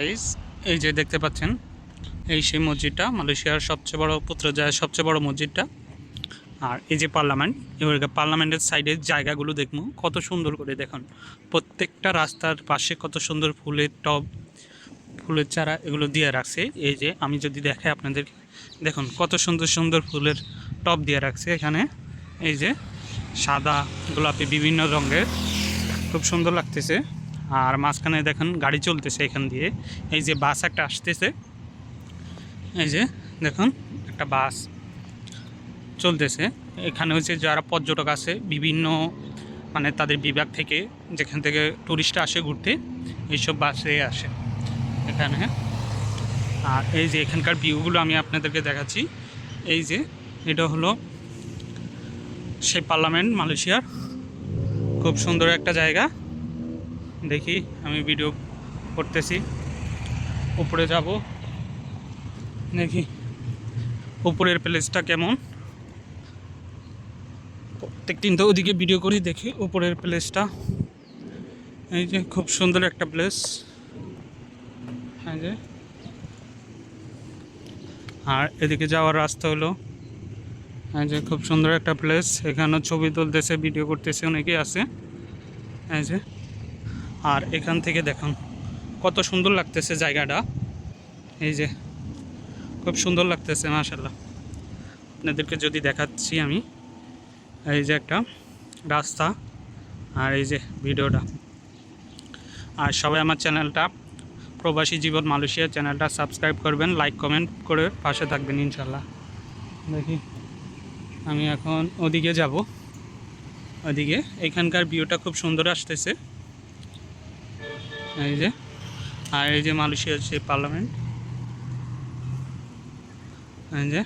Guys, এই যে দেখতে পাচ্ছেন, এই সেই মসজিদটা মালয়েশিয়ার সবচেয়ে বড় পুত্রজায়ার সবচেয়ে বড় মসজিদটা। আর এই যে পার্লামেন্ট, এবার পার্লামেন্টের সাইডের জায়গাগুলো দেখবো কত সুন্দর করে দেখুন। প্রত্যেকটা রাস্তার পাশে কত সুন্দর ফুলের টব, ফুলের চারা এগুলো দিয়ে রাখছে। এই যে আমি যদি দেখাই আপনাদের, দেখুন কত সুন্দর সুন্দর ফুলের টব দিয়ে রাখছে এখানে। এই যে সাদা, গোলাপি, বিভিন্ন রঙের, খুব সুন্দর লাগতেছে। আর মাঝখানে দেখেন গাড়ি চলতেছে এখান দিয়ে। এই যে বাস একটা আসতেছে, এই যে দেখুন একটা বাস চলতেছে। এখানে হচ্ছে যারা পর্যটক আছে বিভিন্ন, মানে তাদের বিভাগ থেকে, যেখান থেকে টুরিস্টরা আসে ঘুরতে, এইসব বাসে আসে এখানে। আর এই যে এখানকার ভিউগুলো আমি আপনাদেরকে দেখাচ্ছি। এই যে এটা হলো সেই পার্লামেন্ট মালয়েশিয়ার, খুব সুন্দর একটা জায়গা। দেখি আমি ভিডিও করতেছি, উপরে যাব, দেখি উপরের প্লেসটা কেমন। প্রত্যেকদিন তো ওদিকে ভিডিও করি, দেখি উপরের প্লেসটা। এই যে খুব সুন্দর একটা প্লেস। এই যে, আর এদিকে যাওয়ার রাস্তা হলো, এই যে খুব সুন্দর একটা প্লেস। এখানেও ছবি তুলতেছে, ভিডিও করতেছে অনেকেই আছে। এই যে, আর এখান থেকে দেখুন কত সুন্দর লাগতেছে জায়গাটা। এই যে খুব সুন্দর লাগতেছে মাশাআল্লাহ। আপনাদেরকে যদি দেখাচ্ছি আমি, এই যে একটা রাস্তা, আর এই যে ভিডিওটা। আর সবাই আমার চ্যানেলটা প্রবাসী জীবন মালয়েশিয়া চ্যানেলটা সাবস্ক্রাইব করবেন, লাইক কমেন্ট করে পাশে থাকবেন ইনশাল্লাহ। দেখি আমি এখন ওদিকে যাব, ওদিকে এখানকার ভিউটা খুব সুন্দর আসতেছে। এই যে, আর এই যে মালয়েশিয়ার সেই পার্লামেন্ট, এই যে